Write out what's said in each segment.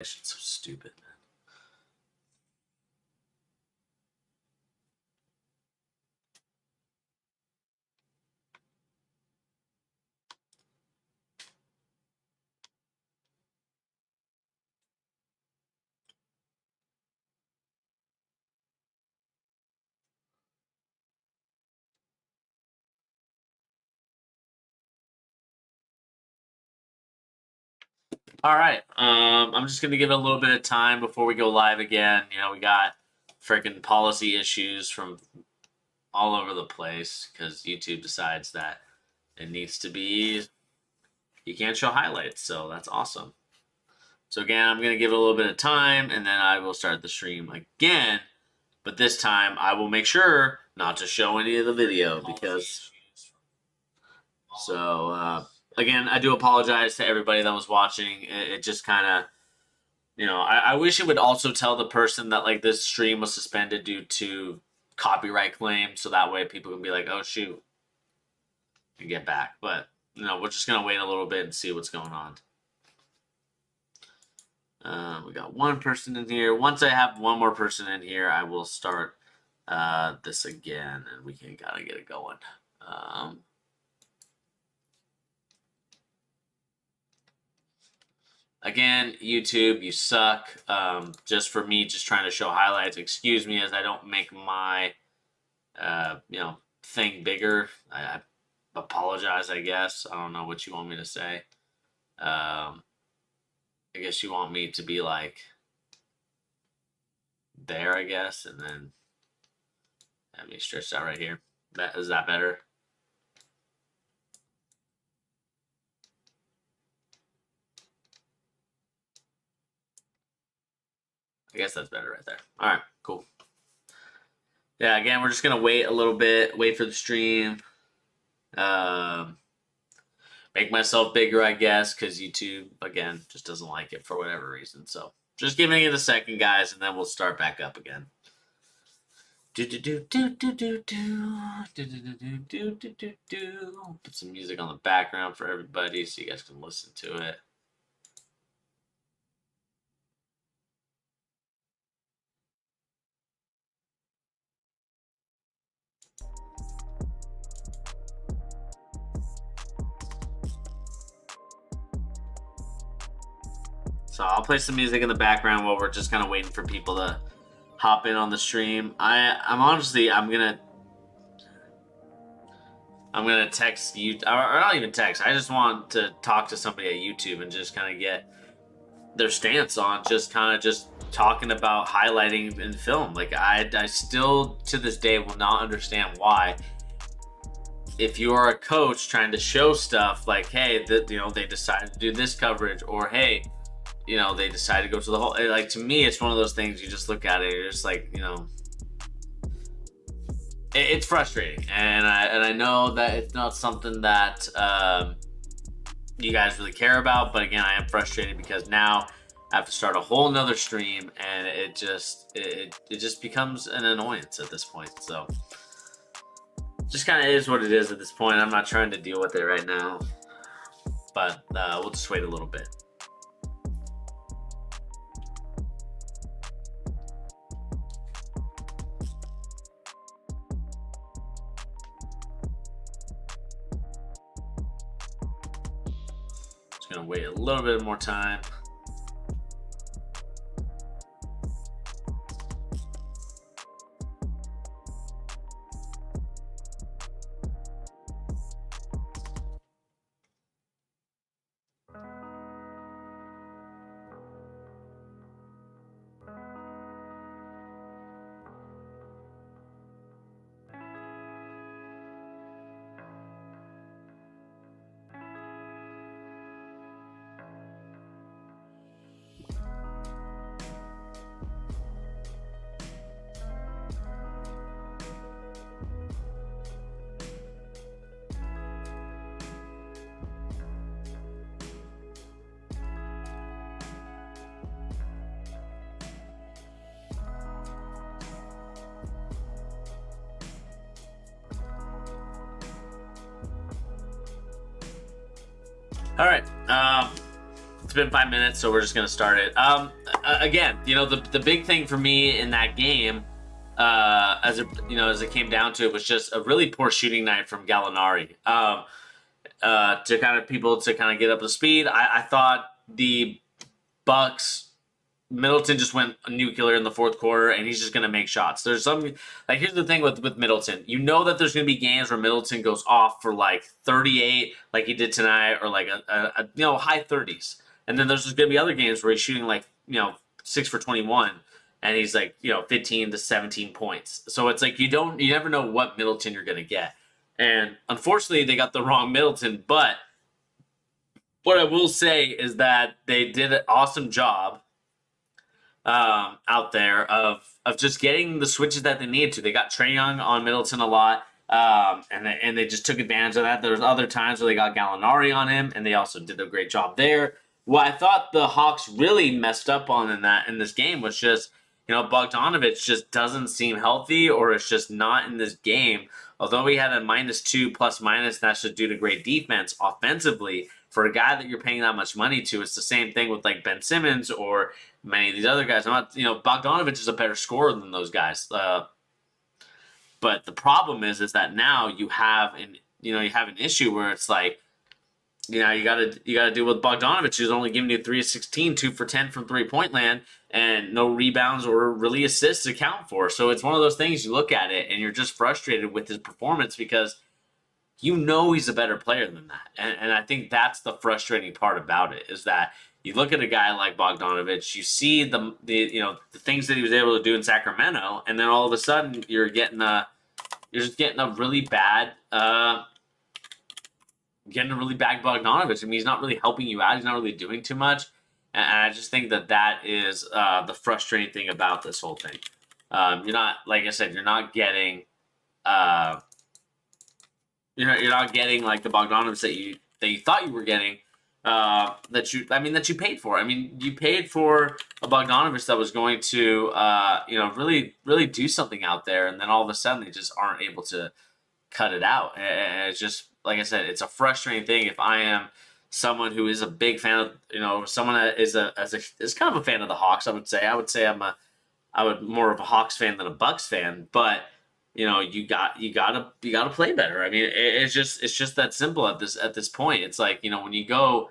It's so stupid, man. All right. I'm just gonna give it a little bit of time before we go live again. You know, we got freaking policy issues from all over the place because YouTube decides that it needs to be, you can't show highlights, so that's awesome. So again, I'm gonna give it a little bit of time and then I will start the stream again. But this time I will make sure not to show any of the video because again, I do apologize to everybody that was watching. It just kind of, you know, I wish it would also tell the person that like this stream was suspended due to copyright claims, so that way people can be like, oh shoot, and get back. But you know, we're just gonna wait a little bit and see what's going on. We got one person in here. Once I have one more person in here, I will start this again, and we can kind of get it going. Again, YouTube, you suck. Just for me, just trying to show highlights. Excuse me as I don't make my, you know, thing bigger. I apologize, I guess. I don't know what you want me to say. I guess you want me to be like there, I guess, and then have me stretched out right here. Is that better? I guess that's better right there. All right, cool. Yeah, again, we're just gonna wait a little bit, wait for the stream. Make myself bigger, I guess, because YouTube, again, just doesn't like it for whatever reason. So just giving it a second, guys, and then we'll start back up again. Put some music on the background for everybody so you guys can listen to it. So I'll play some music in the background while we're just kind of waiting for people to hop in on the stream. I'm honestly, I'm gonna text you, or not even text. I just want to talk to somebody at YouTube and just kind of get their stance on just talking about highlighting in film. Like I still to this day will not understand why, if you are a coach trying to show stuff like, hey, that, you know, they decided to do this coverage, or hey, you know, they decided to go to the whole, like, to me, it's one of those things you just look at it, you're just like, you know, it's frustrating. And I know that it's not something that you guys really care about, but again, I am frustrated because now I have to start a whole nother stream, and it just becomes an annoyance at this point. So just kind of is what it is at this point. I'm not trying to deal with it right now, but we'll just wait a little bit. Just gonna wait a little bit more time. All right. It's been 5 minutes, so we're just gonna start it. Again, the big thing for me in that game, as it came down to it, was just a really poor shooting night from Gallinari. To kind of get up to speed, I thought the Bucks. Middleton just went nuclear in the fourth quarter, and he's just going to make shots. There's some here's the thing with Middleton. You know that there's going to be games where Middleton goes off for like 38, like he did tonight, or like a high 30s, and then there's going to be other games where he's shooting like 6 for 21, and he's like 15 to 17 points. So it's like you never know what Middleton you're going to get, and unfortunately they got the wrong Middleton. But what I will say is that they did an awesome job out there of just getting the switches that they needed to. They got Trae Young on Middleton a lot, and they just took advantage of that. There was other times where they got Gallinari on him, and they also did a great job there. What I thought the Hawks really messed up on in this game was just Bogdanovich just doesn't seem healthy, or it's just not in this game. Although he had a -2 plus minus, that's just due to great defense offensively. For a guy that you're paying that much money to, it's the same thing with like Ben Simmons or many of these other guys. Bogdanovich is a better scorer than those guys. But the problem is that now you have an issue where it's like, you gotta deal with Bogdanovich, who's only giving you 3 of 16, 2 for 10 from 3-point land, and no rebounds or really assists to count for. So it's one of those things, you look at it and you're just frustrated with his performance because he's a better player than that. And I think that's the frustrating part about it, is that you look at a guy like Bogdanovich, you see the things that he was able to do in Sacramento, and then all of a sudden you're just getting a really bad Bogdanovich. I mean, he's not really helping you out. He's not really doing too much. And I just think that is the frustrating thing about this whole thing. You're not, like I said, you're not getting you're not getting like the Bogdanovich that you thought you were getting, that you paid for. I mean, you paid for a Bogdanovich that was going to really really do something out there, and then all of a sudden they just aren't able to cut it out. And it's just, like I said, it's a frustrating thing. If I am someone who is a big fan of, someone that is kind of a fan of the Hawks, I would say I'm more of a Hawks fan than a Bucks fan, but you gotta play better. I mean, it's just that simple at this point. It's like, when you go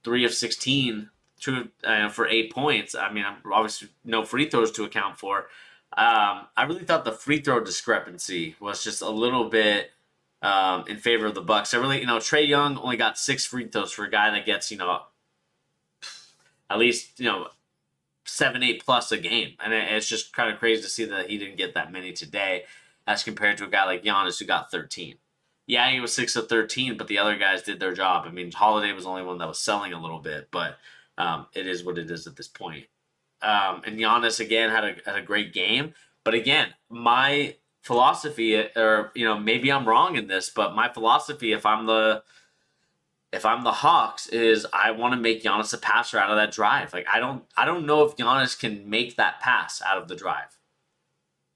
3 of 16 for 8 points. I mean, obviously no free throws to account for. I really thought the free throw discrepancy was just a little bit in favor of the Bucks. I really, Trae Young only got 6 free throws for a guy that gets at least 7, 8 plus a game, and it's just kind of crazy to see that he didn't get that many today, as compared to a guy like Giannis who got 13. Yeah, he was 6 of 13, but the other guys did their job. I mean, Holiday was the only one that was selling a little bit, but it is what it is at this point. And Giannis again had a great game, but again, my philosophy, or maybe I'm wrong in this, but my philosophy, if I'm the Hawks, is I want to make Giannis a passer out of that drive. Like I don't know if Giannis can make that pass out of the drive.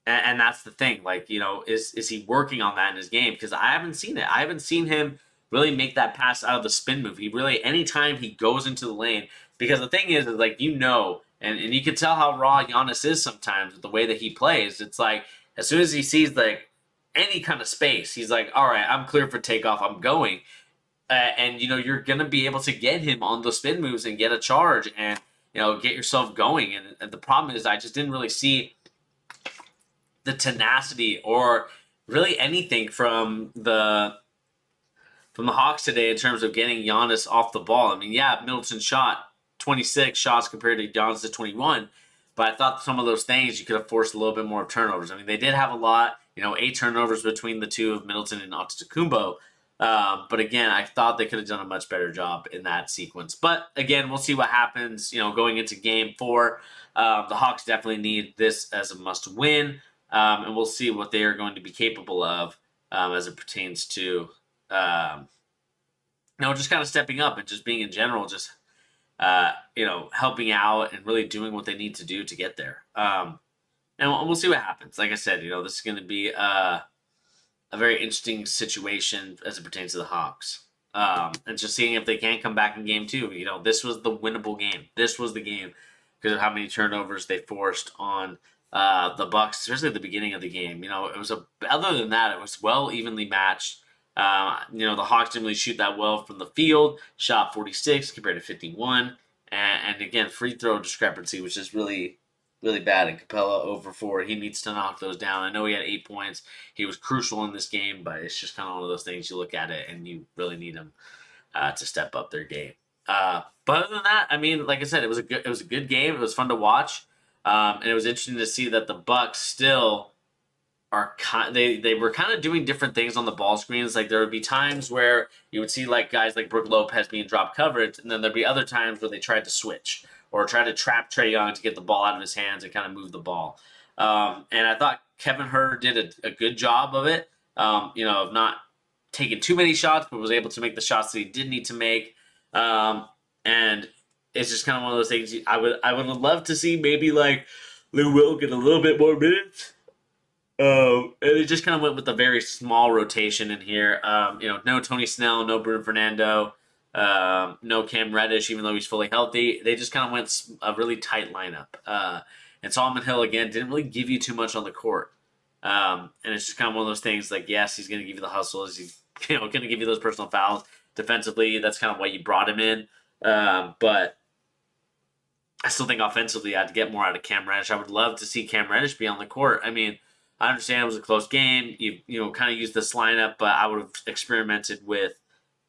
And that's the thing. Like, is he working on that in his game? Because I haven't seen it. I haven't seen him really make that pass out of the spin move. He really, anytime he goes into the lane, because the thing is like, and you can tell how raw Giannis is sometimes with the way that he plays. It's like, as soon as he sees like any kind of space, he's like, all right, I'm clear for takeoff. I'm going. And you're going to be able to get him on those spin moves and get a charge and, get yourself going. And the problem is I just didn't really see the tenacity or really anything from the Hawks today in terms of getting Giannis off the ball. I mean, yeah, Middleton shot 26 shots compared to Giannis at 21, but I thought some of those things you could have forced a little bit more turnovers. I mean, they did have a lot, 8 turnovers between the two of Middleton and Antetokounmpo. But again, I thought they could have done a much better job in that sequence. But again, we'll see what happens, going into game 4. The Hawks definitely need this as a must win. And we'll see what they are going to be capable of as it pertains to, just kind of stepping up and just being in general, just, helping out and really doing what they need to do to get there. And we'll see what happens. Like I said, this is going to be a very interesting situation as it pertains to the Hawks. and just seeing if they can come back in game two. You know, this was the winnable game. This was the game because of how many turnovers they forced on the Bucks, especially at the beginning of the game. You know, it was other than that, it was well evenly matched. You know, the Hawks didn't really shoot that well from the field. Shot 46 compared to 51, and again, free throw discrepancy, which is really bad. And Capella over 4. He needs to knock those down. I know he had 8 points. He was crucial in this game, but it's just kind of one of those things you look at it and you really need him to step up their game. But other than that, I mean, like I said, it was a good game. It was fun to watch, and it was interesting to see that the Bucks still they were kind of doing different things on the ball screens. Like there would be times where you would see like guys like Brook Lopez being drop coverage, and then there'd be other times where they tried to switch or try to trap Trae Young to get the ball out of his hands and kind of move the ball. And I thought Kevin Huerter did a good job of it. You know, of not taking too many shots, but was able to make the shots that he did need to make. And it's just kind of one of those things. I would love to see maybe like Lou Will get a little bit more minutes. It just kind of went with a very small rotation in here. You know, no Tony Snell, no Bruno Fernando, no Cam Reddish, even though he's fully healthy. They just kind of went a really tight lineup. And Solomon Hill, again, didn't really give you too much on the court. And it's just kind of one of those things like, yes, he's going to give you the hustles. He's going to give you those personal fouls. Defensively, that's kind of why you brought him in. But I still think offensively I'd get more out of Cam Reddish. I would love to see Cam Reddish be on the court. I mean, I understand it was a close game. You know, kind of used this lineup, but I would have experimented with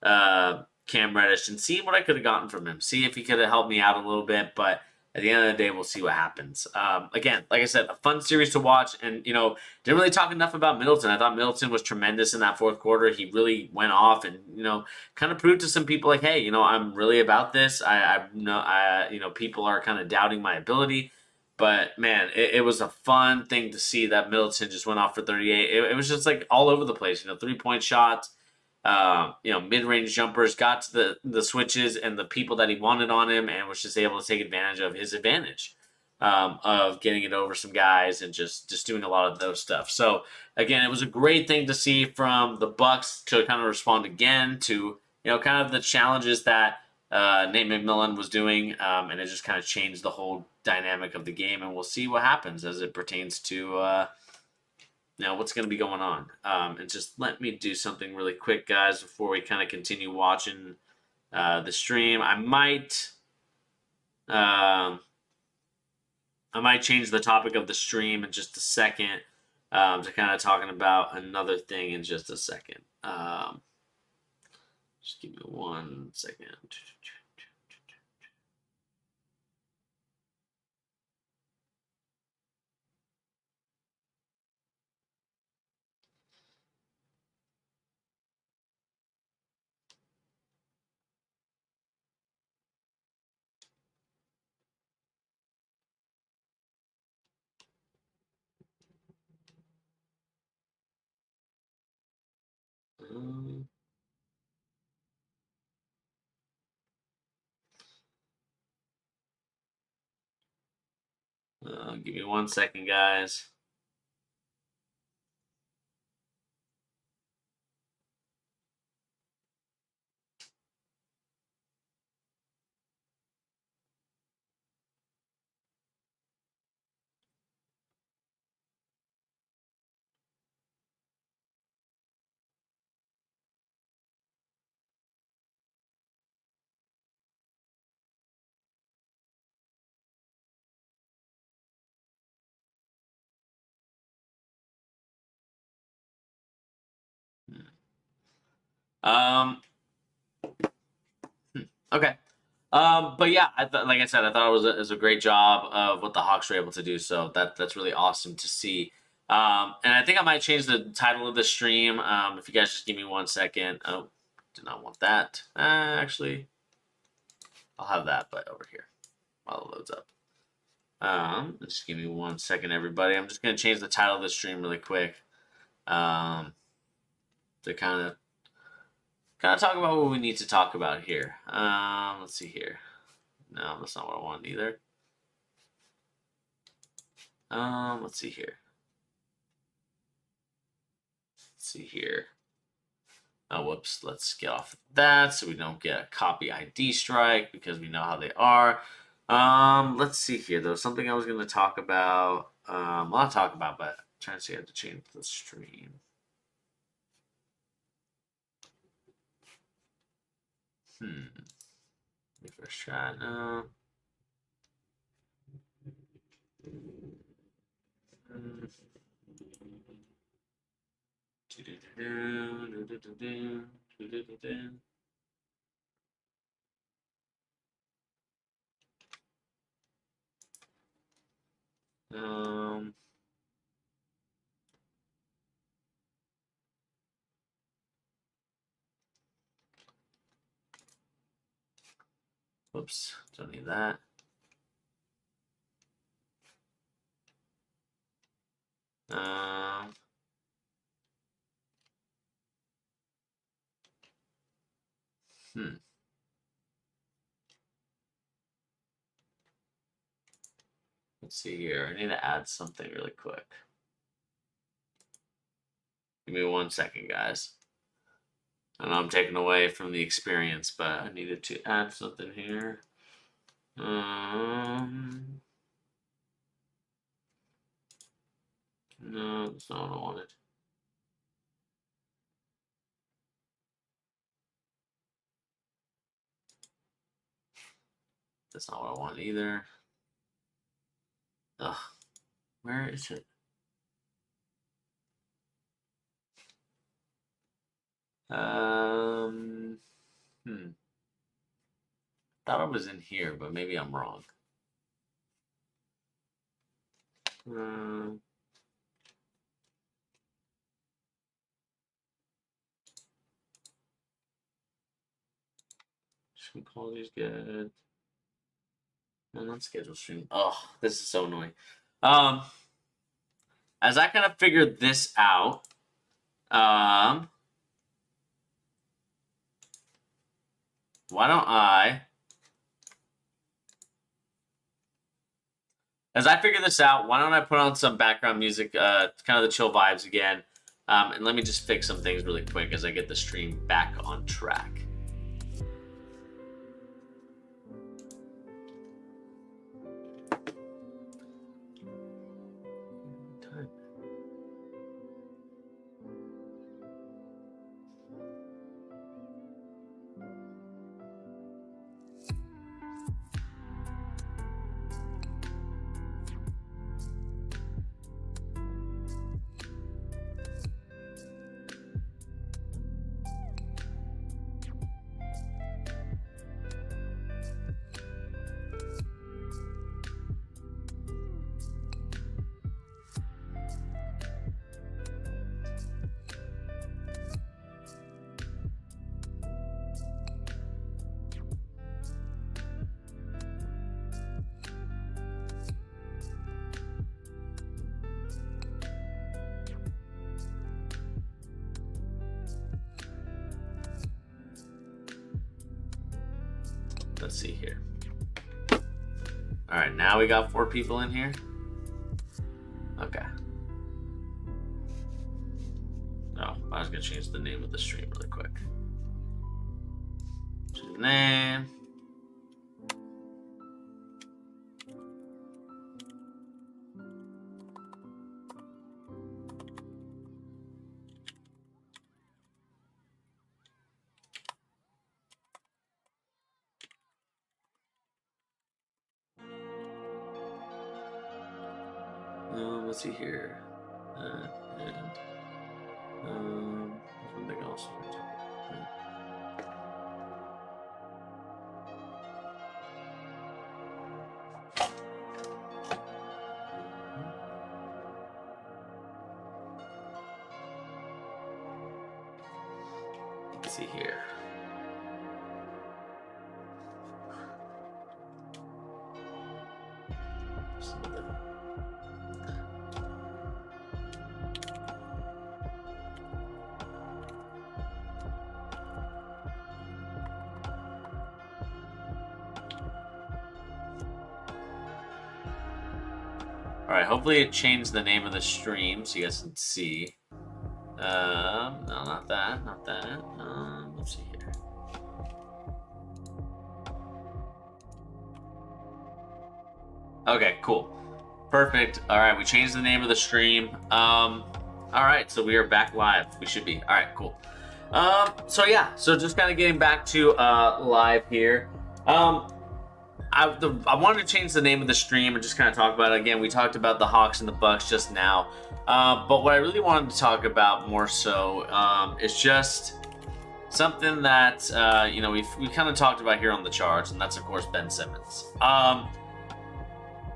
Cam Reddish and see what I could have gotten from him. See if he could have helped me out a little bit. But at the end of the day, we'll see what happens. Again, like I said, a fun series to watch. And, you know, didn't really talk enough about Middleton. I thought Middleton was tremendous in that fourth quarter. He really went off and, you know, kind of proved to some people like, hey, you know, I'm really about this. I know, you know, people are kind of doubting my ability. But, man, it was a fun thing to see that Middleton just went off for 38. It was just, like, all over the place. You know, three-point shots, you know, mid-range jumpers, got to the switches and the people that he wanted on him and was just able to take advantage of his advantage of getting it over some guys and just doing a lot of those stuff. So, again, it was a great thing to see from the Bucks to kind of respond again to, you know, kind of the challenges that Nate McMillan was doing, and it just kind of changed the whole dynamic of the game, and we'll see what happens as it pertains to you know, what's going to be going on. And just let me do something really quick, guys, before we kind of continue watching the stream. I might change the topic of the stream in just a second to kind of talking about another thing in just a second. Just give me 1 second. Give me 1 second, guys. Um, okay. But yeah, like I said, I thought it was a great job of what the Hawks were able to do. So that's really awesome to see. And I think I might change the title of the stream. If you guys just give me 1 second. Oh, did not want that. Actually, I'll have that, but over here while it loads up. Just give me 1 second, everybody. I'm just gonna change the title of the stream really quick. To kind of talk about what we need to talk about here. Let's see here. No, that's not what I want either. Let's see here. Oh, whoops. Let's get off of that so we don't get a copy ID strike because we know how they are. Let's see here. There was something I was going to talk about. Well, not talk about, but I'm trying to see how to change the stream. First shot. No. Whoops, don't need that. Let's see here. I need to add something really quick. Give me 1 second, guys. I know I'm taking away from the experience, but I needed to add something here. No, that's not what I wanted. That's not what I want either. Ugh. Where is it? Thought it was in here, but maybe I'm wrong. Stream quality's good. No, not schedule stream. Oh, this is so annoying. As I kind of figured this out, why don't I? As I figure this out, why don't I put on some background music, kind of the chill vibes again, and let me just fix some things really quick as I get the stream back on track. Let's see here. All right, now we got 4 people in here. Okay. Oh, I was gonna change the name of the stream really quick. Change the name. Let's see here. Something else. Let's see here. All right, hopefully it changed the name of the stream so you guys can see. No, not that, not that. Let's see here. Okay, cool. Perfect. All right, we changed the name of the stream. All right, so we are back live. We should be. All right, cool. So yeah, so just kind of getting back to live here. I wanted to change the name of the stream and just kind of talk about it again. We talked about the Hawks and the Bucks just now, but what I really wanted to talk about more so is just something that you know we kind of talked about here on the charts, and that's of course Ben Simmons.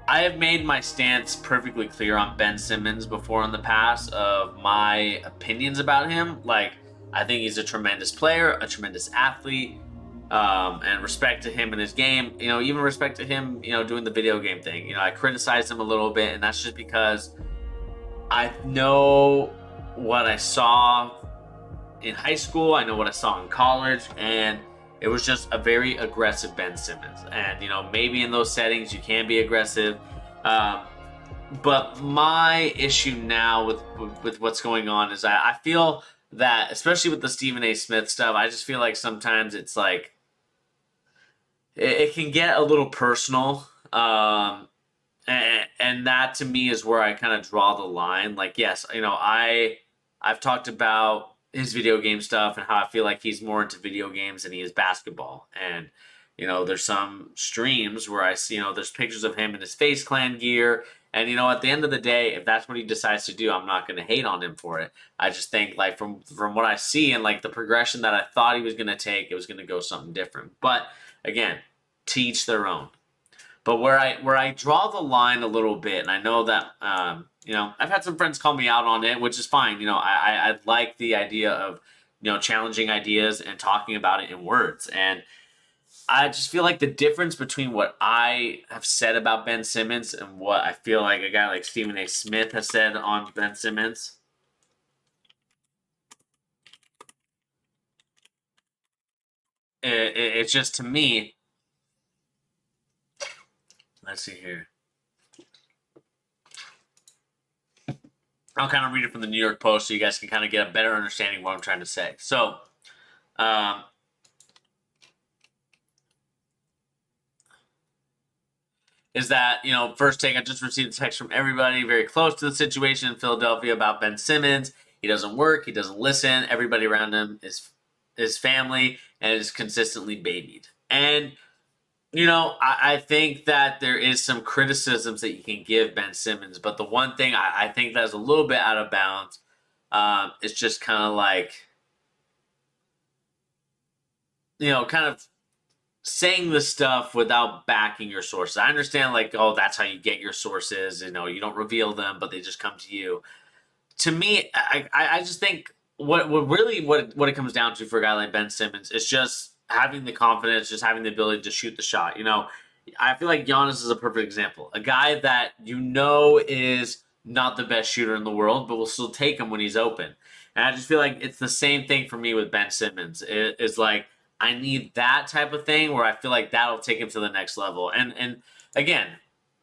I have made my stance perfectly clear on Ben Simmons before in the past of my opinions about him. Like, I think he's a tremendous player, a tremendous athlete, and respect to him and his game. You know, even respect to him, you know, doing the video game thing. You know, I criticized him a little bit, and that's just because I know what I saw in high school. I know what I saw in college, and it was just a very aggressive Ben Simmons. And, you know, maybe in those settings you can be aggressive. But my issue now with what's going on is I feel that, especially with the Stephen A. Smith stuff, I just feel like sometimes it's like, it can get a little personal. And that to me is where I kind of draw the line. Like, yes, you know, I've talked about his video game stuff and how I feel like he's more into video games than he is basketball. And, you know, there's some streams where I see, you know, there's pictures of him in his Face Clan gear. And, you know, at the end of the day, if that's what he decides to do, I'm not going to hate on him for it. I just think, like, from what I see and, like, the progression that I thought he was going to take, it was going to go something different. But, again, to each their own. But where I draw the line a little bit, and I know that you know, I've had some friends call me out on it, which is fine. You know, I like the idea of, you know, challenging ideas and talking about it in words. And I just feel like the difference between what I have said about Ben Simmons and what I feel like a guy like Stephen A. Smith has said on Ben Simmons, it's just, to me. Let's see here. I'll kind of read it from the New York Post so you guys can kind of get a better understanding of what I'm trying to say. So, is that, you know, first take, I just received a text from everybody very close to the situation in Philadelphia about Ben Simmons. He doesn't work. He doesn't listen. Everybody around him is family and is consistently babied. And, you know, I think that there is some criticisms that you can give Ben Simmons, but the one thing I think that's a little bit out of bounds is just kind of like, you know, kind of saying the stuff without backing your sources. I understand, like, oh, that's how you get your sources. You know, you don't reveal them, but they just come to you. To me, I just think what it comes down to for a guy like Ben Simmons is just having the confidence, just having the ability to shoot the shot. You know, I feel like Giannis is a perfect example. A guy that, you know, is not the best shooter in the world, but will still take him when he's open. And I just feel like it's the same thing for me with Ben Simmons. It's like, I need that type of thing where I feel like that'll take him to the next level. And again,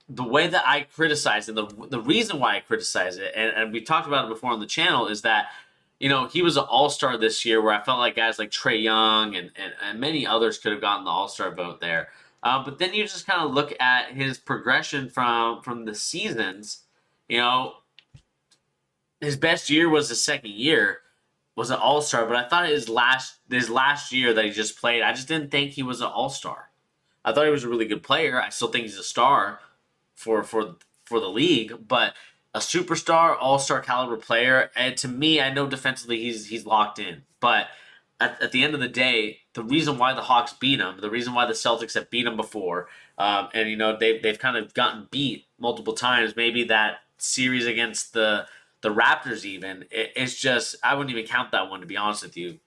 the way that I criticize it, the reason why I criticize it, and we talked about it before on the channel, is that, you know, he was an all-star this year where I felt like guys like Trae Young and many others could have gotten the all-star vote there. But then you just kind of look at his progression from the seasons. You know, his best year was his second year, was an all-star, but I thought his last year that he just played, I just didn't think he was an all-star. I thought he was a really good player. I still think he's a star for the league, but a superstar, all-star caliber player, and to me, I know defensively he's locked in. But at the end of the day, the reason why the Hawks beat him, the reason why the Celtics have beat him before, and, you know, they've kind of gotten beat multiple times, maybe that series against the Raptors even, it's just, I wouldn't even count that one, to be honest with you.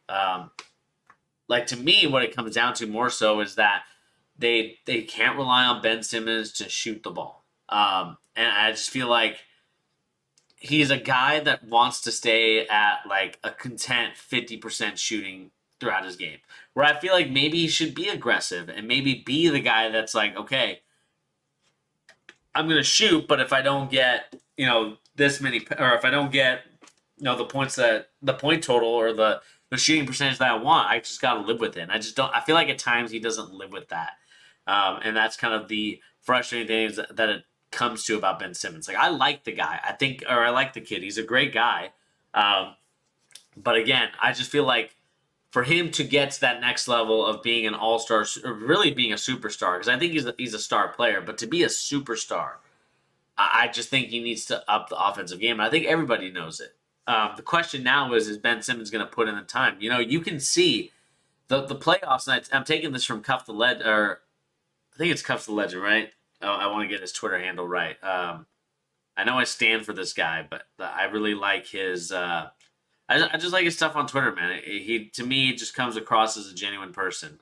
Like, to me, what it comes down to more so is that they can't rely on Ben Simmons to shoot the ball. And I just feel like he's a guy that wants to stay at, like, a content 50% shooting throughout his game. Where I feel like maybe he should be aggressive and maybe be the guy that's like, okay, I'm going to shoot, but if I don't get, you know, this many, or if I don't get the points that the point total or the shooting percentage that I want. I just got to live with it. And I just don't. I feel like at times he doesn't live with that, and that's kind of the frustrating things that it comes to about Ben Simmons. Like I like the guy. I think, or I like the kid. He's a great guy. Um, but again, I just feel like for him to get to that next level of being an all-star, or really being a superstar, because I think he's a star player, but to be a superstar, I just think he needs to up the offensive game. And I think everybody knows it. The question now is Ben Simmons going to put in the time? You can see the playoffs, and I'm taking this from Cuff the Legend, or I think it's Cuff the Legend, right? Oh, I want to get his Twitter handle right. I know I stand for this guy, but I really like his. I just like his stuff on Twitter, man. He to me just comes across as a genuine person.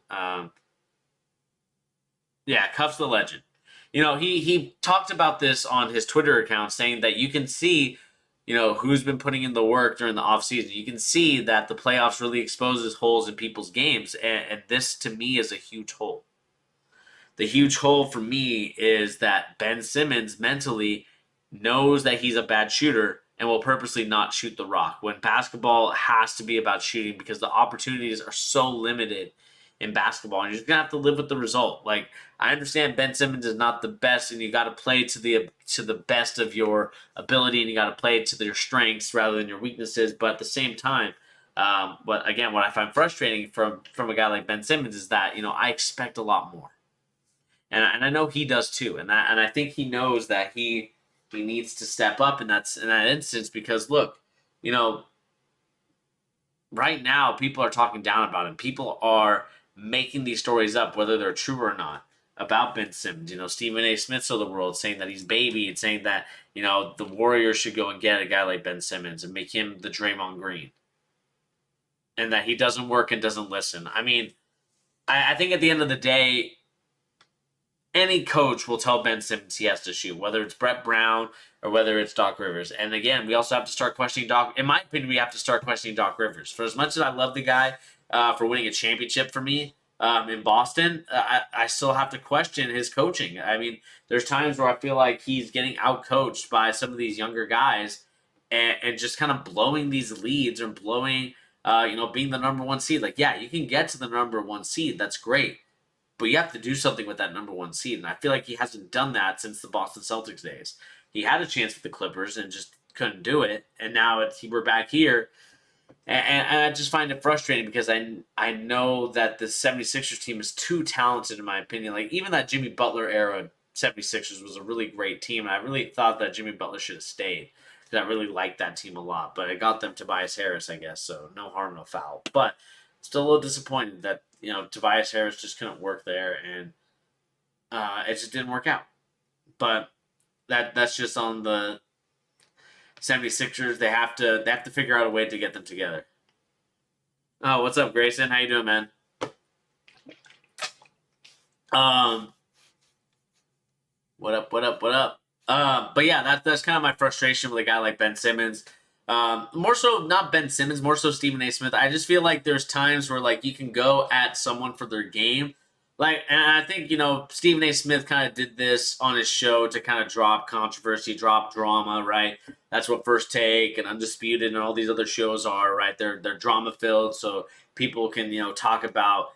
Yeah, Cuff's the Legend. He talked about this on his Twitter account, saying that you can see, who's been putting in the work during the offseason. You can see that the playoffs really exposes holes in people's games, and this to me is a huge hole. The huge hole for me is that Ben Simmons mentally knows that he's a bad shooter and will purposely not shoot the rock when basketball has to be about shooting because the opportunities are so limited in basketball, and you're just gonna have to live with the result. Like I understand Ben Simmons is not the best, and you got to play to the best of your ability, and you got to play to your strengths rather than your weaknesses. But at the same time, but again, what I find frustrating from a guy like Ben Simmons is that I expect a lot more, and I know he does too, and I think he knows that he needs to step up in that instance because look, you know, right now people are talking down about him. People are making these stories up, whether they're true or not, about Ben Simmons. Stephen A. Smiths of the world saying that he's baby and saying that the Warriors should go and get a guy like Ben Simmons and make him the Draymond Green, and that he doesn't work and doesn't listen. I mean, I think at the end of the day, any coach will tell Ben Simmons he has to shoot, whether it's Brett Brown or whether it's Doc Rivers. And again, we also have to start questioning Doc. In my opinion, we have to start questioning Doc Rivers. For as much as I love the guy for winning a championship for me in Boston, I still have to question his coaching. I mean, there's times where I feel like he's getting outcoached by some of these younger guys and just kind of blowing these leads or blowing, being the number one seed. Like, yeah, you can get to the number one seed. That's great. But you have to do something with that number one seed. And I feel like he hasn't done that since the Boston Celtics days. He had a chance with the Clippers and just couldn't do it. And now we're back here. And I just find it frustrating because I know that the 76ers team is too talented, in my opinion. Like, even that Jimmy Butler era 76ers was a really great team. And I really thought that Jimmy Butler should have stayed. Because I really liked that team a lot. But it got them Tobias Harris, I guess. So no harm, no foul. But still a little disappointed that Tobias Harris just couldn't work there, and it just didn't work out. But that's just on the 76ers. They have to figure out a way to get them together. Oh, what's up, Grayson? How you doing, man? What up? What up? What up? But yeah, that's kind of my frustration with a guy like Ben Simmons. More so not Ben Simmons, more so Stephen A. Smith. I just feel like there's times where like you can go at someone for their game. Like, and I think, Stephen A. Smith kind of did this on his show to kind of drop controversy, drop drama, right? That's what First Take and Undisputed and all these other shows are, right? They're drama filled, so people can, talk about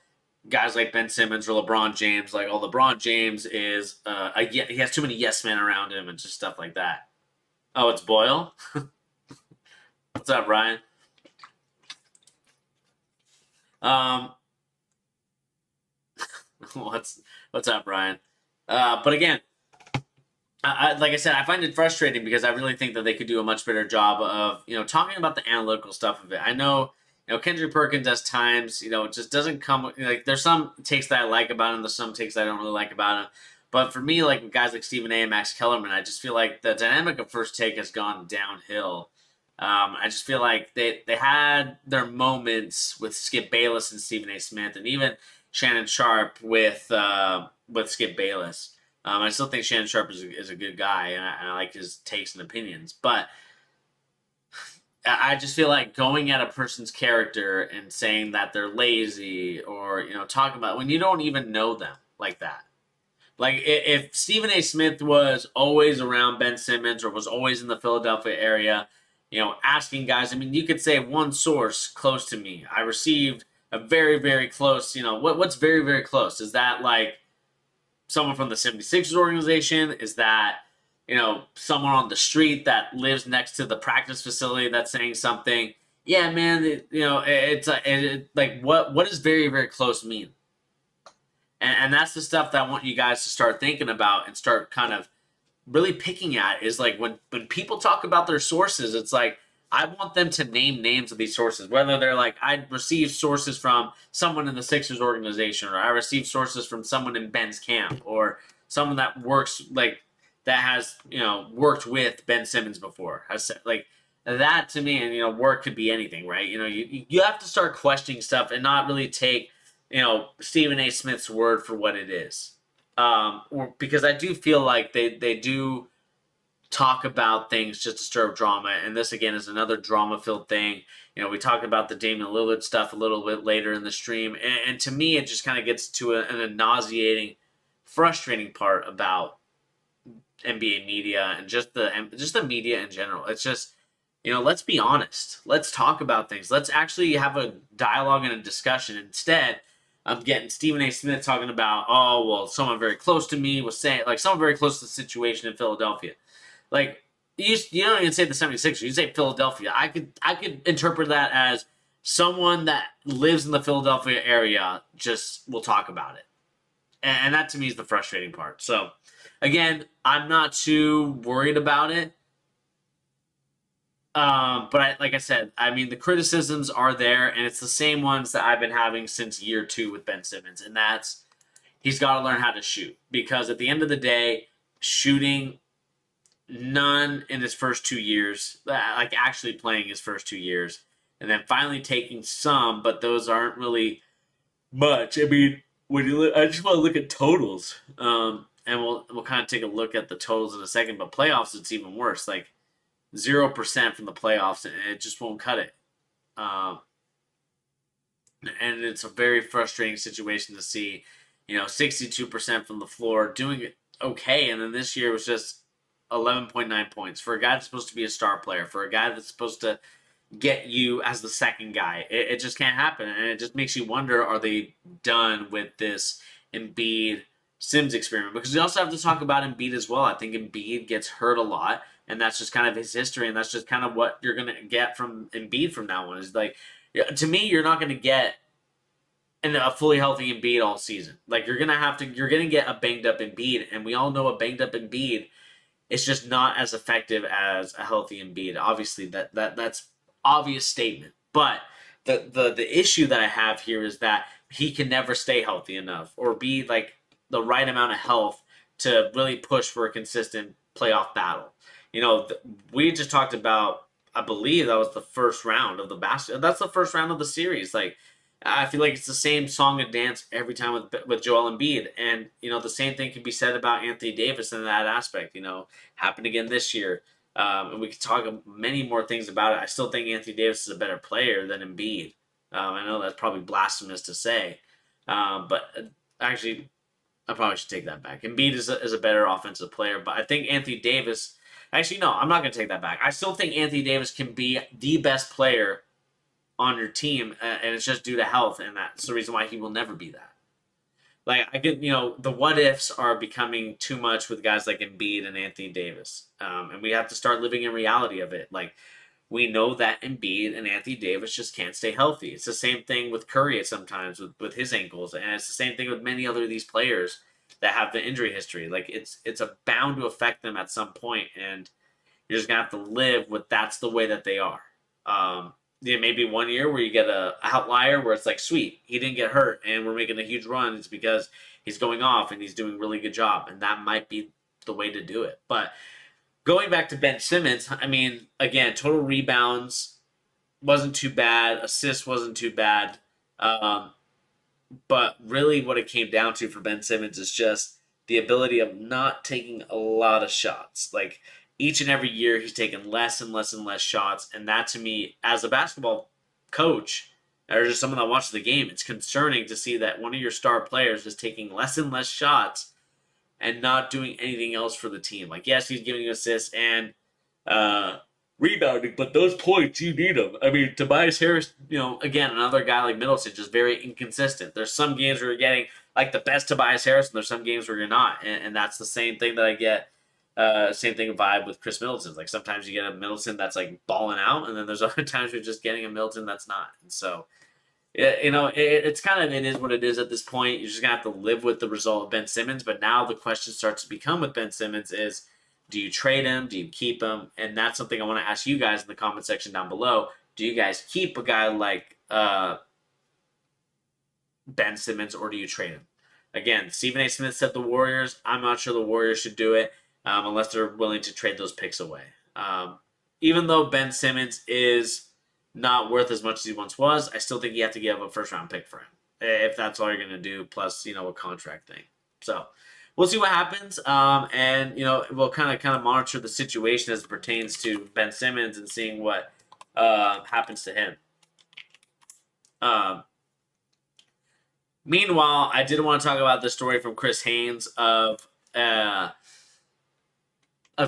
guys like Ben Simmons or LeBron James. Like, oh, LeBron James is, he has too many yes men around him and just stuff like that. Oh, it's Boyle? What's up, Ryan? What's up, Ryan? But again, like I said, I find it frustrating because I really think that they could do a much better job of talking about the analytical stuff of it. I know Kendrick Perkins at times it just doesn't come like there's some takes that I like about him, there's some takes that I don't really like about him. But for me, like guys like Stephen A. and Max Kellerman, I just feel like the dynamic of First Take has gone downhill. I just feel like they had their moments with Skip Bayless and Stephen A. Smith, and even Shannon Sharp with Skip Bayless. I still think Shannon Sharp is a good guy, and I like his takes and opinions. But I just feel like going at a person's character and saying that they're lazy or talking about when you don't even know them like that. Like, if Stephen A. Smith was always around Ben Simmons or was always in the Philadelphia area, asking guys. I mean, you could say one source close to me. I received a very, very close, what's very, very close? Is that like someone from the 76ers organization? Is that, someone on the street that lives next to the practice facility that's saying something? Yeah, man, like what does very, very close mean? And that's the stuff that I want you guys to start thinking about and start kind of really picking at is like when people talk about their sources, it's like I want them to name names of these sources, whether they're like I received sources from someone in the Sixers organization, or I received sources from someone in Ben's camp, or someone that works like that has worked with Ben Simmons before. Has said like that to me, and work could be anything, right? You have to start questioning stuff and not really take Stephen A. Smith's word for what it is. Or because I do feel like they do talk about things just to stir up drama, and this again is another drama-filled thing. We talked about the Damian Lillard stuff a little bit later in the stream, and to me, it just kind of gets to an nauseating, frustrating part about NBA media and just the media in general. It's just let's be honest. Let's talk about things. Let's actually have a dialogue and a discussion. Instead, I'm getting Stephen A. Smith talking about, oh, well, someone very close to me was saying, like, someone very close to the situation in Philadelphia. Like, you don't even say the 76ers. You say Philadelphia. I could interpret that as someone that lives in the Philadelphia area just will talk about it. And that, to me, is the frustrating part. So, again, I'm not too worried about it. But like I said, I mean, the criticisms are there, and it's the same ones that I've been having since year 2 with Ben Simmons, and that's he's got to learn how to shoot, because at the end of the day, shooting none in his first 2 years, like actually playing his first 2 years, and then finally taking some, but those aren't really much. I mean, I just want to look at totals, and we'll kind of take a look at the totals in a second. But playoffs, it's even worse. Like 0% from the playoffs, and it just won't cut it. And it's a very frustrating situation to see. 62% from the floor, doing it okay, and then this year was just 11.9 points for a guy that's supposed to be a star player, for a guy that's supposed to get you as the second guy. It just can't happen, and it just makes you wonder: are they done with this Embiid Sims experiment? Because we also have to talk about Embiid as well. I think Embiid gets hurt a lot, and that's just kind of his history, and that's just kind of what you're gonna get from Embiid from now on. Is like, to me, you're not gonna get a fully healthy Embiid all season. Like you're gonna get a banged up Embiid, and we all know a banged up Embiid is just not as effective as a healthy Embiid. Obviously, that's obvious statement. But the issue that I have here is that he can never stay healthy enough or be like the right amount of health to really push for a consistent playoff battle. We just talked about, I believe that was the first round of the basket. That's the first round of the series. Like, I feel like it's the same song and dance every time with Joel Embiid. And, the same thing can be said about Anthony Davis in that aspect. Happened again this year. And we could talk many more things about it. I still think Anthony Davis is a better player than Embiid. I know that's probably blasphemous to say. But actually, I probably should take that back. Embiid is a better offensive player. But I think Anthony Davis... Actually, no, I'm not going to take that back. I still think Anthony Davis can be the best player on your team, and it's just due to health, and that's the reason why he will never be that. Like, I get, the what ifs are becoming too much with guys like Embiid and Anthony Davis, and we have to start living in reality of it. Like, we know that Embiid and Anthony Davis just can't stay healthy. It's the same thing with Curry sometimes with his ankles, and it's the same thing with many other of these players that have the injury history. Like, it's bound to affect them at some point, and you're just gonna have to live with that's the way that they are. Maybe one year where you get a outlier where it's like, sweet, he didn't get hurt and we're making a huge run. It's because he's going off and he's doing a really good job, and that might be the way to do it. But going back to Ben Simmons, I mean, again, total rebounds wasn't too bad, assists wasn't too bad, but really what it came down to for Ben Simmons is just the ability of not taking a lot of shots. Like, each and every year, he's taking less and less and less shots. And that, to me, as a basketball coach, or just someone that watches the game, it's concerning to see that one of your star players is taking less and less shots and not doing anything else for the team. Like, yes, he's giving you assists and rebounding, but those points, you need them. I mean, Tobias Harris, again, another guy like Middleton, just very inconsistent. There's some games where you're getting like the best Tobias Harris, and there's some games where you're not. And that's the same thing that I get. Same thing vibe with Chris Middleton. Like sometimes you get a Middleton that's like balling out, and then there's other times you're just getting a Middleton that's not. And so, it's kind of, it is what it is at this point. You're just gonna have to live with the result of Ben Simmons. But now the question starts to become with Ben Simmons is, do you trade him? Do you keep him? And that's something I want to ask you guys in the comment section down below. Do you guys keep a guy like Ben Simmons, or do you trade him? Again, Stephen A. Smith said the Warriors. I'm not sure the Warriors should do it unless they're willing to trade those picks away. Even though Ben Simmons is not worth as much as he once was, I still think you have to give a first-round pick for him if that's all you're going to do, plus, a contract thing. So we'll see what happens, and we'll kind of monitor the situation as it pertains to Ben Simmons and seeing what happens to him. Meanwhile, I did want to talk about the story from Chris Haynes of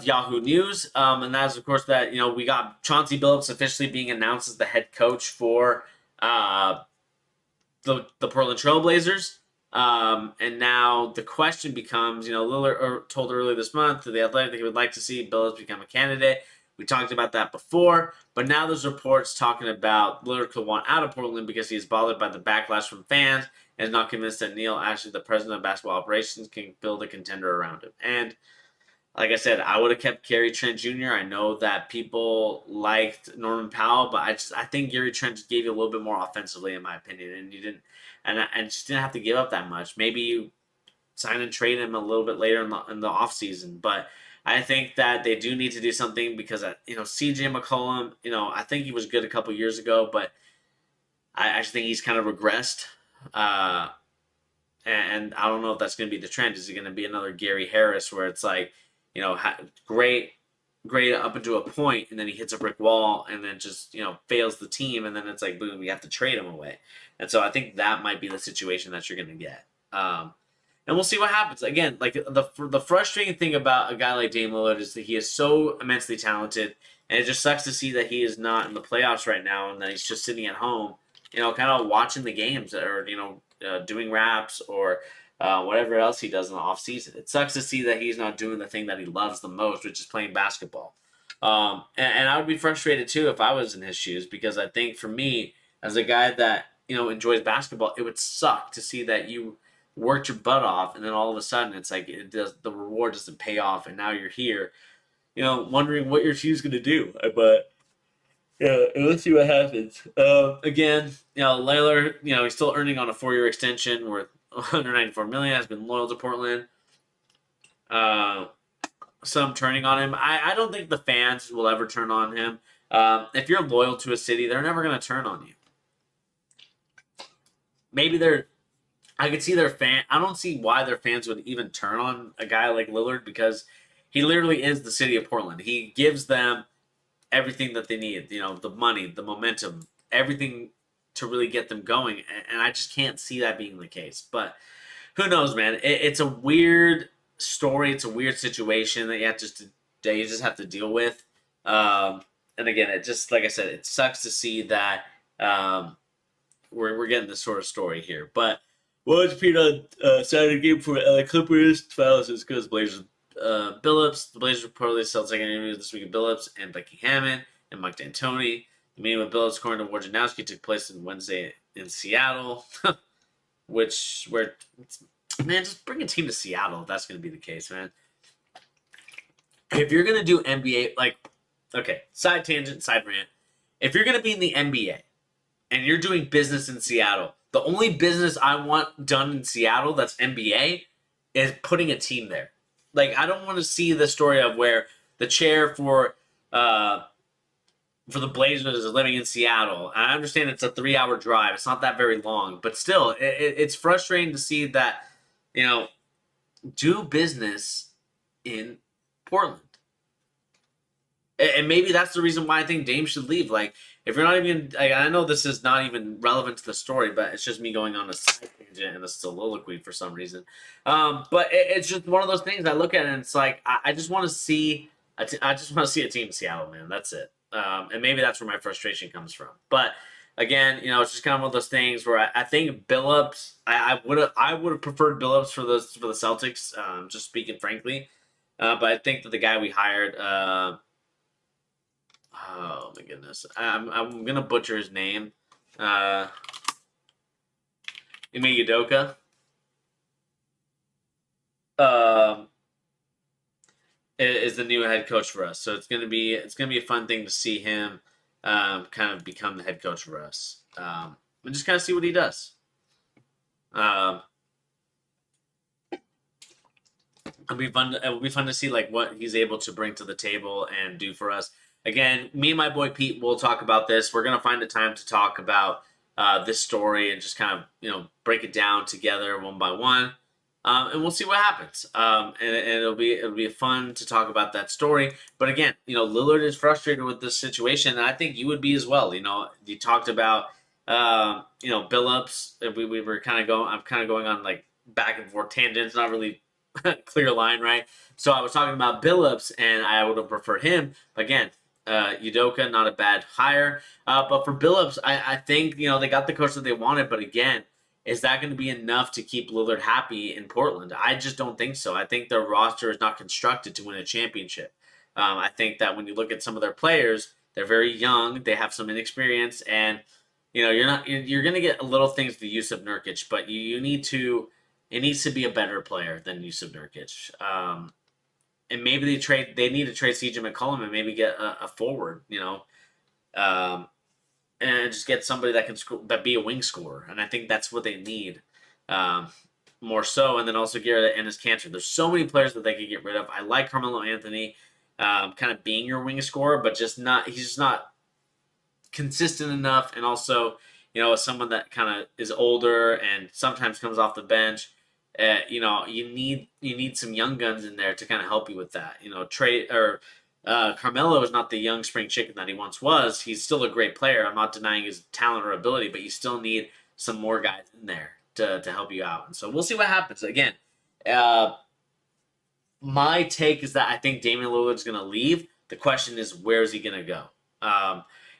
Yahoo News, and that is, of course, that we got Chauncey Billups officially being announced as the head coach for the Portland Trailblazers. And now the question becomes, Lillard told earlier this month to The Athletic that he would like to see Billups become a candidate. We talked about that before, but now there's reports talking about Lillard could want out of Portland because he is bothered by the backlash from fans and is not convinced that Neil Ashley, the president of basketball operations, can build a contender around him. And like I said, I would have kept Gary Trent Jr. I know that people liked Norman Powell, but I think Gary Trent just gave you a little bit more offensively, in my opinion, and you didn't, and just didn't have to give up that much. Maybe you sign and trade him a little bit later in the offseason, but I think that they do need to do something because C.J. McCollum, I think he was good a couple years ago, but I just think he's kind of regressed. And I don't know if that's going to be the trend. Is it going to be another Gary Harris where it's like, great up into a point, and then he hits a brick wall, and then just fails the team, and then it's like boom, you have to trade him away. And so I think that might be the situation that you're going to get. And we'll see what happens. Again, like the frustrating thing about a guy like Dame Lillard is that he is so immensely talented, and it just sucks to see that he is not in the playoffs right now, and that he's just sitting at home, kind of watching the games or doing raps or whatever else he does in the off season. It sucks to see that he's not doing the thing that he loves the most, which is playing basketball. And I would be frustrated too if I was in his shoes, because I think for me, as a guy that enjoys basketball, it would suck to see that you worked your butt off, and then all of a sudden it's like the reward doesn't pay off, and now you're here, wondering what your shoe's going to do. But yeah, let's see what happens. Again, Lillard, he's still earning on a 4-year extension worth $194 million. Has been loyal to Portland. Some turning on him. I don't think the fans will ever turn on him. If you're loyal to a city, they're never going to turn on you. Maybe I could see their fan. I don't see why their fans would even turn on a guy like Lillard, because he literally is the city of Portland. He gives them everything that they need. The money, the momentum, everything to really get them going. And I just can't see that being the case. But who knows, man? It's a weird story. It's a weird situation that you just have to deal with. And again, it just, like I said, it sucks to see that we're getting this sort of story here. But what was Pete on Saturday game for LA Clippers? Files is because Blazers Billups. The Blazers reportedly held second interview this week with Billups and Becky Hammond and Mike D'Antoni. The meeting with Billups, according to Wojnarowski, took place on Wednesday in Seattle. Man, just bring a team to Seattle if that's going to be the case, man. If you're going to do NBA, side tangent, side rant. If you're going to be in the NBA and you're doing business in Seattle, the only business I want done in Seattle that's NBA is putting a team there. Like, I don't want to see the story of where the chair for the Blazers is living in Seattle. And I understand it's a 3-hour drive. It's not that very long. But still, it's frustrating to see that, do business in Portland. And maybe that's the reason why I think Dame should leave. Like, if you're not even, I know this is not even relevant to the story, but it's just me going on a side tangent and a soliloquy for some reason. But it's just one of those things I look at, and it's like I just want to see a team in Seattle, man. That's it. And maybe that's where my frustration comes from. But again, it's just kind of one of those things where I think Billups. I would have preferred Billups for the Celtics. Just speaking frankly, but I think that the guy we hired. Oh my goodness, I'm gonna butcher his name. Uh, Ime Udoka. Um, is the new head coach for us. So it's gonna be a fun thing to see him kind of become the head coach for us. And just kind of see what he does. Um, it'll be fun to see like what he's able to bring to the table and do for us. Again, me and my boy Pete will talk about this. We're gonna find a time to talk about this story and just kind of break it down together one by one, and we'll see what happens. And it'll be fun to talk about that story. But again, Lillard is frustrated with this situation, and I think you would be as well. You talked about Billups. We were kind of going. I'm kind of going on like back and forth tangents, not really clear line, right? So I was talking about Billups, and I would have preferred him. Again, Udoka, not a bad hire. But for Billups, I think they got the coach that they wanted. But again, is that going to be enough to keep Lillard happy in Portland? I just don't think so. I think their roster is not constructed to win a championship. I think that when you look at some of their players, they're very young. They have some inexperience, and you're going to get little things to Yusuf Nurkic, but you need to. It needs to be a better player than Yusuf Nurkic. And maybe they need to trade CJ McCollum and maybe get a forward, um, and just get somebody that can be a wing scorer. And I think that's what they need more so. And then also Garrett Ennis Cantor. There's so many players that they could get rid of. I like Carmelo Anthony kind of being your wing scorer, but he's just not consistent enough. And also, as someone that kind of is older and sometimes comes off the bench, you need some young guns in there to kind of help you with that. Carmelo is not the young spring chicken that he once was. He's still a great player. I'm not denying his talent or ability, but you still need some more guys in there to help you out. And so we'll see what happens. Again, my take is that I think Damian Lillard's going to leave. The question is, where is he going to go?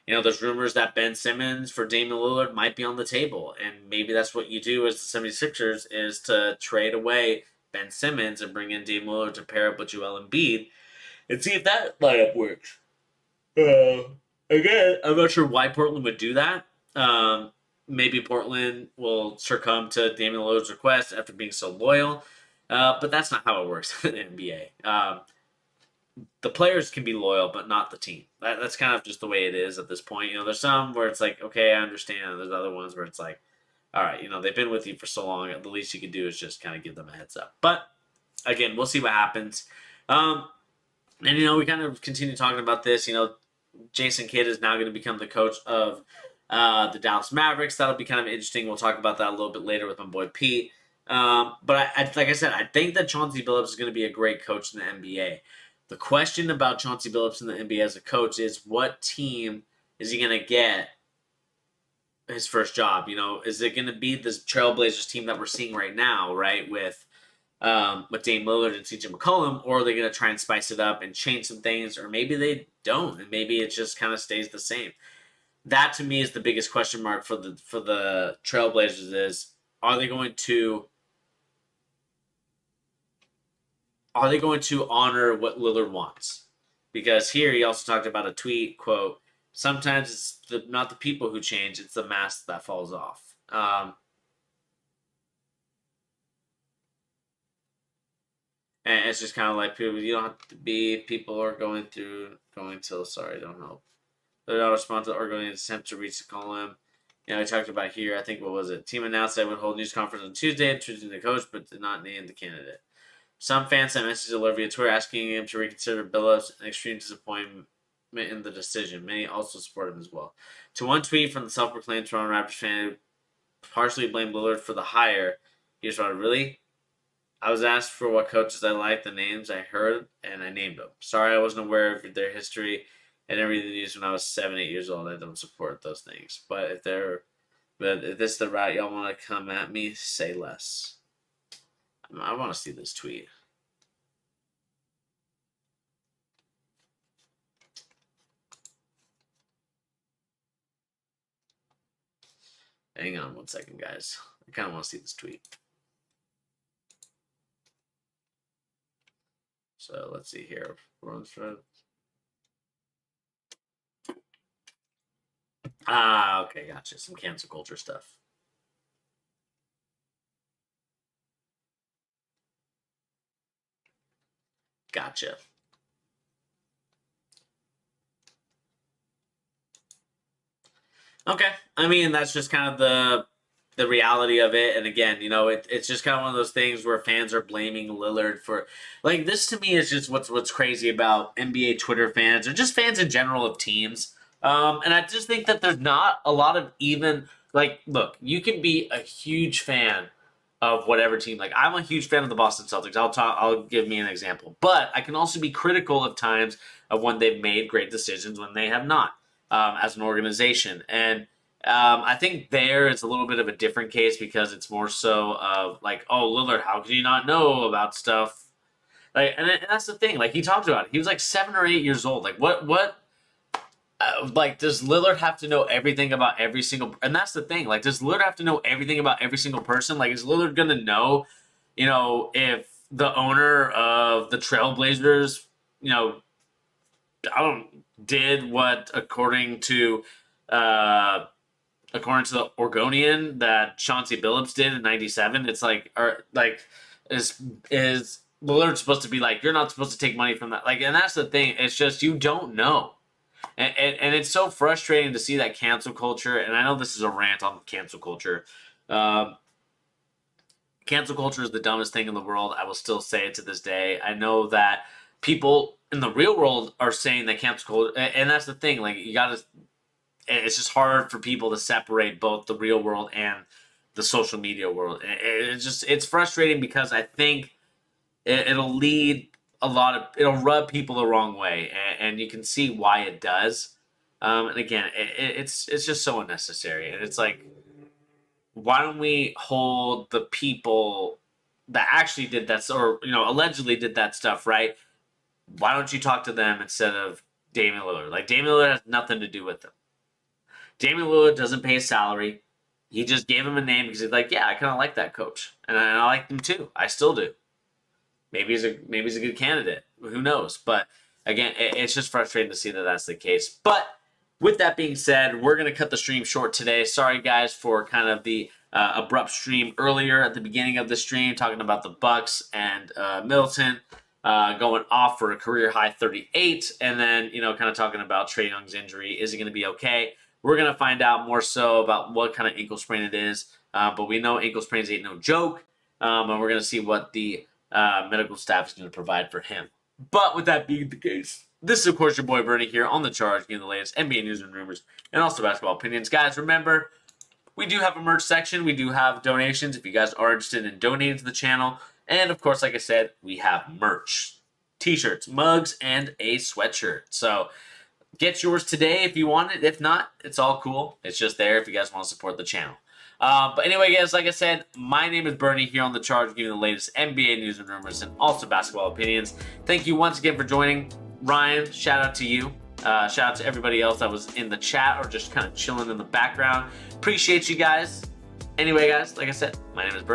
There's rumors that Ben Simmons for Damian Lillard might be on the table, and maybe that's what you do as the 76ers is to trade away Ben Simmons and bring in Damian Lillard to pair up with Joel Embiid and see if that lineup works. Again, I'm not sure why Portland would do that. Maybe Portland will succumb to Damian Lillard's request after being so loyal, but that's not how it works in the NBA. The players can be loyal, but not the team. That's kind of just the way it is at this point. There's some where it's like, okay, I understand. There's other ones where it's like, all right, they've been with you for so long. The least you can do is just kind of give them a heads up. But again, we'll see what happens. And we kind of continue talking about this. Jason Kidd is now going to become the coach of the Dallas Mavericks. That'll be kind of interesting. We'll talk about that a little bit later with my boy Pete. But like I said, I think that Chauncey Billups is going to be a great coach in the NBA. The question about Chauncey Billups in the NBA as a coach is, what team is he going to get his first job? Is it going to be this Trailblazers team that we're seeing right now, right, with Dame Lillard and CJ McCollum, or are they going to try and spice it up and change some things, or maybe they don't, and maybe it just kind of stays the same? That to me is the biggest question mark for the Trailblazers is, are they going to honor what Lillard wants? Because here he also talked about a tweet, quote, sometimes it's not the people who change, it's the mask that falls off. And it's just kind of like, people, you don't have to be, people are going till, sorry, don't help. They're not responsible or going to attempt to reach the column. We talked about here, I think, what was it? Team announced they would hold news conference on Tuesday, choosing the coach, but did not name the candidate. Some fans sent messages to Lillard via Twitter asking him to reconsider Billups, an extreme disappointment in the decision. Many also support him as well. To one tweet from the self-proclaimed Toronto Raptors fan who partially blamed Lillard for the hire, he responded, "Really? I was asked for what coaches I liked, the names I heard, and I named them. Sorry I wasn't aware of their history. I didn't read the news when I was 7, 8 years old. I don't support those things. But if this is the route y'all want to come at me, say less." I want to see this tweet. Hang on 1 second, guys. I kind of want to see this tweet. So let's see here. Okay, gotcha. Some cancel culture stuff. Gotcha. Okay. I mean, that's just kind of the reality of it. And again, it's just kind of one of those things where fans are blaming Lillard for, like, this to me is just what's crazy about NBA Twitter fans or just fans in general of teams. And I just think that there's not a lot of even, like, look, you can be a huge fan of whatever team. Like, I'm a huge fan of the Boston Celtics. I'll give me an example, but I can also be critical of times of when they've made great decisions when they have not, as an organization. And I think there is a little bit of a different case because it's more so of like, oh, Lillard, how could you not know about stuff? Like, and that's the thing. Like, he talked about it. He was like 7 or 8 years old. Like, what like, does Lillard have to know everything about every single? And that's the thing. Like, does Lillard have to know everything about every single person? Like, is Lillard gonna know, if the owner of the Trailblazers, did what according to the Oregonian that Chauncey Billups did in '97? It's like, is Lillard supposed to be like, you're not supposed to take money from that? Like, and that's the thing. It's just you don't know. And it's so frustrating to see that cancel culture. And I know this is a rant on cancel culture. Cancel culture is the dumbest thing in the world. I will still say it to this day. I know that people in the real world are saying that cancel culture, and that's the thing. Like, it's just hard for people to separate both the real world and the social media world. It's frustrating because I think it'll lead it'll rub people the wrong way, and you can see why it does. And again, it's just so unnecessary. And it's like, why don't we hold the people that actually did that, or allegedly did that stuff, right? Why don't you talk to them instead of Damian Lillard? Like, Damian Lillard has nothing to do with them. Damian Lillard doesn't pay his salary. He just gave him a name because he's like, yeah, I kind of like that coach, and I like him too. I still do. Maybe he's a good candidate. Who knows? But again, it's just frustrating to see that that's the case. But with that being said, we're going to cut the stream short today. Sorry, guys, for kind of the abrupt stream earlier at the beginning of the stream, talking about the Bucks and Middleton going off for a career high 38, and then kind of talking about Trae Young's injury. Is he going to be okay? We're going to find out more so about what kind of ankle sprain it is. But we know ankle sprains ain't no joke, and we're going to see what the medical staff is going to provide for him. But with that being the case, this is, of course, your boy Bernie here on The Charge, getting the latest NBA news and rumors and also basketball opinions. Guys, remember, we do have a merch section. We do have donations if you guys are interested in donating to the channel. And, of course, like I said, we have merch. T-shirts, mugs, and a sweatshirt. So get yours today if you want it. If not, it's all cool. It's just there if you guys want to support the channel. But anyway, guys, like I said, my name is Bernie here on The Charge, giving you the latest NBA news and rumors and also basketball opinions. Thank you once again for joining. Ryan, shout out to you. Shout out to everybody else that was in the chat or just kind of chilling in the background. Appreciate you guys. Anyway, guys, like I said, my name is Bernie.